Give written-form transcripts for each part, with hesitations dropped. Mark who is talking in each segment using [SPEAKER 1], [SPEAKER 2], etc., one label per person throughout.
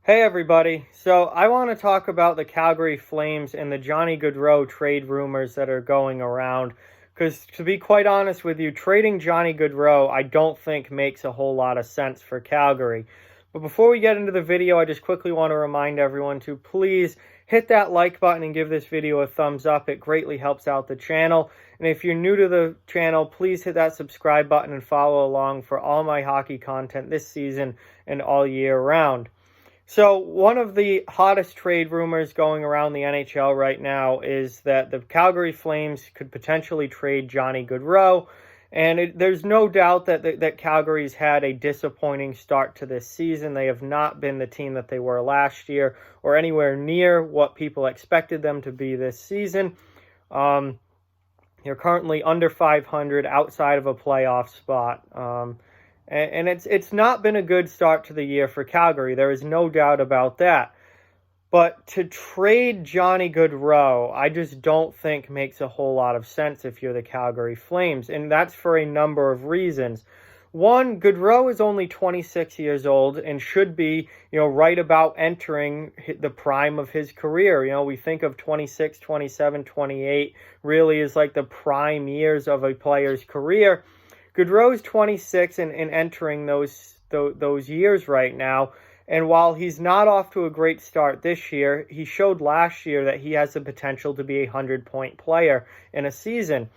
[SPEAKER 1] Hey everybody, so I want to talk about the Calgary Flames and the Johnny Gaudreau trade rumors that are going around. Because to be quite honest with you, trading Johnny Gaudreau I don't think makes a whole lot of sense for Calgary. But before we get into the video, I just quickly want to remind everyone to please hit that like button and give this video a thumbs up. It greatly helps out the channel. And if you're new to the channel, please hit that subscribe button and follow along for all my hockey content this season and all year round. So one of the hottest trade rumors going around the NHL right now is that the Calgary Flames could potentially trade Johnny Gaudreau. And there's no doubt that Calgary's had a disappointing start to this season. They have not been the team that they were last year or anywhere near what people expected them to be this season. They're currently under 500, outside of a playoff spot. And it's not been a good start to the year for Calgary. There is no doubt about that. But to trade Johnny Gaudreau, I just don't think makes a whole lot of sense if you're the Calgary Flames. And that's for a number of reasons. One, Gaudreau is only 26 years old and should be, right about entering the prime of his career. We think of 26, 27, 28 really is like the prime years of a player's career. Gaudreau's 26 and entering those years right now. And while he's not off to a great start this year, he showed last year that he has the potential to be a 100-point player in a season.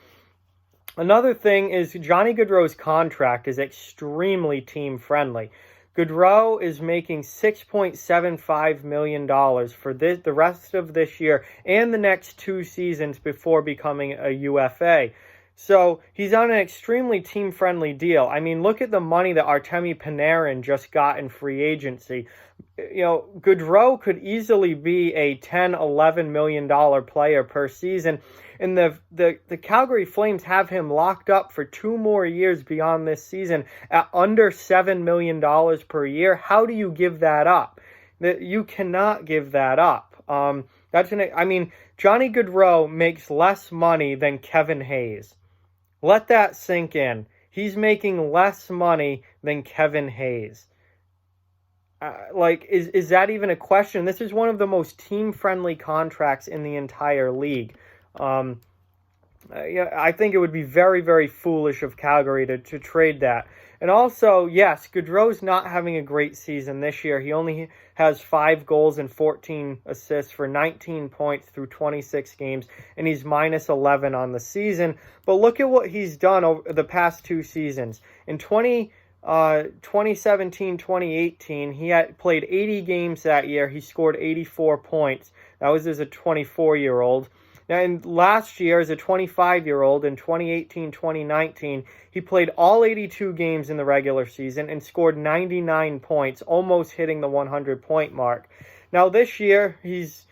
[SPEAKER 1] Another thing is Johnny Gaudreau's contract is extremely team-friendly. Gaudreau is making $6.75 million for the rest of this year and the next 2 seasons before becoming a UFA. So he's on an extremely team-friendly deal. I mean, look at the money that Artemi Panarin just got in free agency. Gaudreau could easily be a $10, $11 million player per season. And the Calgary Flames have him locked up for 2 more years beyond this season at under $7 million per year. How do you give that up? You cannot give that up. Johnny Gaudreau makes less money than Kevin Hayes. Let that sink in. He's making less money than Kevin Hayes. Is that even a question? This is one of the most team-friendly contracts in the entire league. I think it would be very, very foolish of Calgary to trade that. And also, yes, Gaudreau's not having a great season this year. He only has 5 goals and 14 assists for 19 points through 26 games, and he's minus 11 on the season. But look at what he's done over the past 2 seasons. In 2017, 2018, he had played 80 games that year. He scored 84 points. That was as a 24-year-old. And last year, as a 25-year-old, in 2018-2019, he played all 82 games in the regular season and scored 99 points, almost hitting the 100-point mark. Now, this year, he's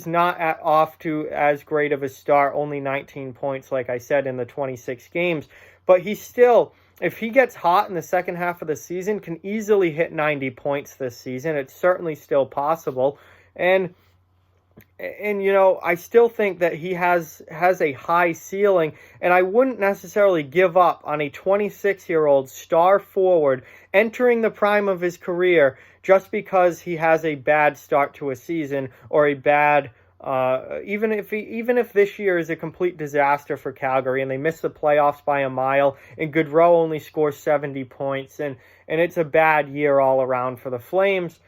[SPEAKER 1] not off to as great of a start, only 19 points, like I said, in the 26 games. But he still, if he gets hot in the second half of the season, can easily hit 90 points this season. It's certainly still possible. And I still think that he has a high ceiling, and I wouldn't necessarily give up on a 26-year-old star forward entering the prime of his career just because he has a bad start to a season or a bad even if this year is a complete disaster for Calgary and they miss the playoffs by a mile and Gaudreau only scores 70 points and it's a bad year all around for the Flames.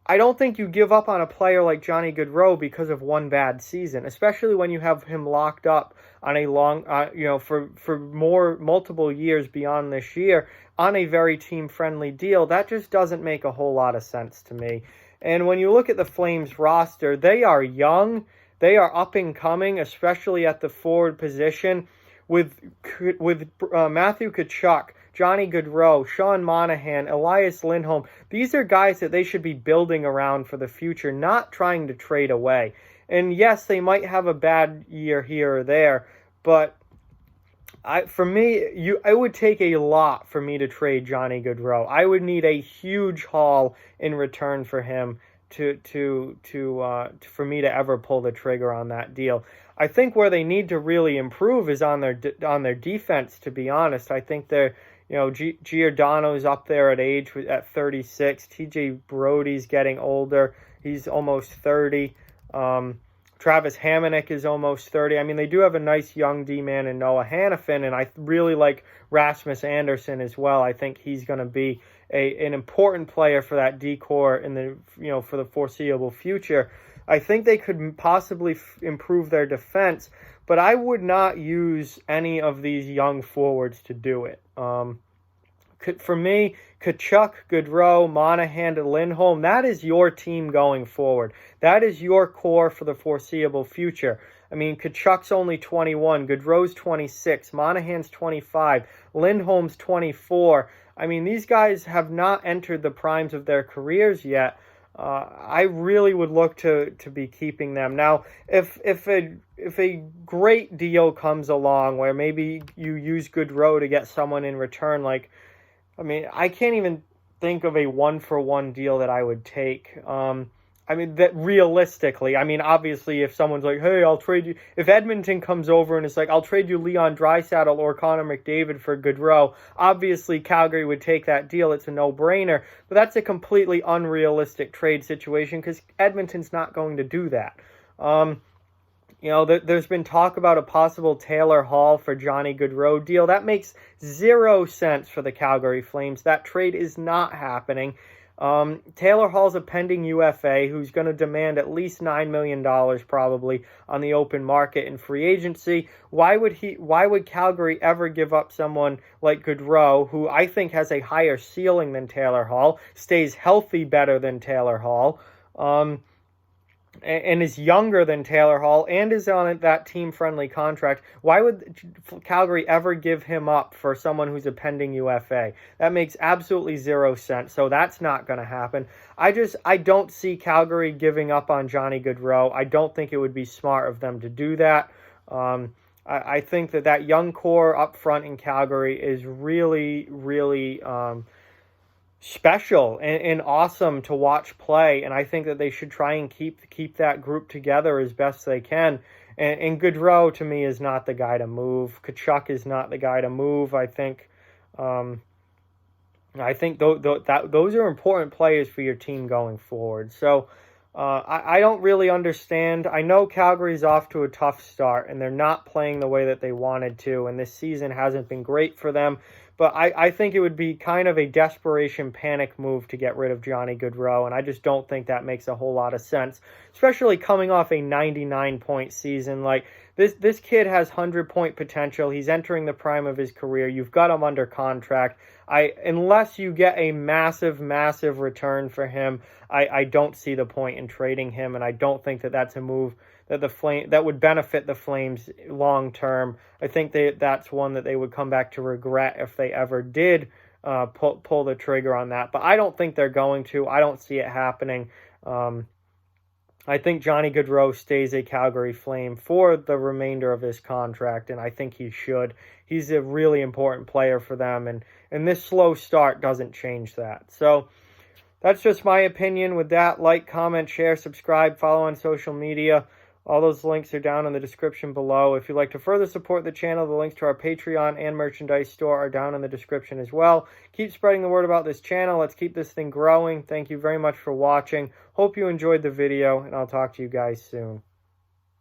[SPEAKER 1] I don't think you give up on a player like Johnny Gaudreau because of one bad season, especially when you have him locked up on a long, for multiple years beyond this year on a very team-friendly deal. That just doesn't make a whole lot of sense to me. And when you look at the Flames roster, they are young, they are up and coming, especially at the forward position with Matthew Tkachuk, Johnny Gaudreau, Sean Monahan, Elias Lindholm. These are guys that they should be building around for the future, not trying to trade away. And yes, they might have a bad year here or there, but it would take a lot for me to trade Johnny Gaudreau. I would need a huge haul in return for him for me to ever pull the trigger on that deal. I think where they need to really improve is on their defense. To be honest, I think they're Giordano's up there at age at 36. TJ Brody's getting older. He's almost 30. Travis Hamonic is almost 30. I mean, they do have a nice young D-man in Noah Hannafin, and I really like Rasmus Anderson as well. I think he's going to be an important player for that D-core in the for the foreseeable future. I think they could possibly improve their defense, but I would not use any of these young forwards to do it. For me, Tkachuk, Gaudreau, Monahan, and Lindholm, that is your team going forward. That is your core for the foreseeable future. I mean, Tkachuk's only 21, Gaudreau's 26, Monahan's 25, Lindholm's 24. I mean, these guys have not entered the primes of their careers yet. I really would look to be keeping them. Now, if a great deal comes along where maybe you use Gaudreau to get someone in return, I can't even think of a one-for-one deal that I would take. That realistically, obviously, if someone's like, hey, I'll trade you, if Edmonton comes over and it's like, I'll trade you Leon Draisaitl or Connor McDavid for Gaudreau, obviously Calgary would take that deal. It's a no-brainer, but that's a completely unrealistic trade situation because Edmonton's not going to do that. There's been talk about a possible Taylor Hall for Johnny Gaudreau deal. That makes 0 sense for the Calgary Flames. That trade is not happening. Taylor Hall's a pending UFA who's going to demand at least $9 million probably on the open market in free agency. Why would Calgary ever give up someone like Gaudreau, who I think has a higher ceiling than Taylor Hall, stays healthy better than Taylor Hall, and is younger than Taylor Hall, and is on that team-friendly contract? Why would Calgary ever give him up for someone who's a pending UFA? That makes absolutely 0 sense, so that's not going to happen. I don't see Calgary giving up on Johnny Gaudreau. I don't think it would be smart of them to do that. I think that young core up front in Calgary is really, really special and awesome to watch play, and I think that they should try and keep that group together as best they can. And Gaudreau, to me, is not the guy to move. Tkachuk is not the guy to move. I think those are important players for your team going forward. So I don't really understand. I know Calgary's off to a tough start, and they're not playing the way that they wanted to, and this season hasn't been great for them. But I think it would be kind of a desperation panic move to get rid of Johnny Gaudreau, and I just don't think that makes a whole lot of sense, especially coming off a 99-point season. Like, this kid has 100-point potential. He's entering the prime of his career. You've got him under contract. Unless you get a massive, massive return for him, I don't see the point in trading him, and I don't think that that's a move that would benefit the Flames long term. I think that's one that they would come back to regret if they ever did pull the trigger on that. But I don't think they're going to. I don't see it happening. I think Johnny Gaudreau stays a Calgary Flame for the remainder of his contract, and I think he should. He's a really important player for them, and this slow start doesn't change that. So that's just my opinion. With that, like, comment, share, subscribe, follow on social media. All those links are down in the description below. If you'd like to further support the channel, the links to our Patreon and merchandise store are down in the description as well. Keep spreading the word about this channel. Let's keep this thing growing. Thank you very much for watching. Hope you enjoyed the video, and I'll talk to you guys soon.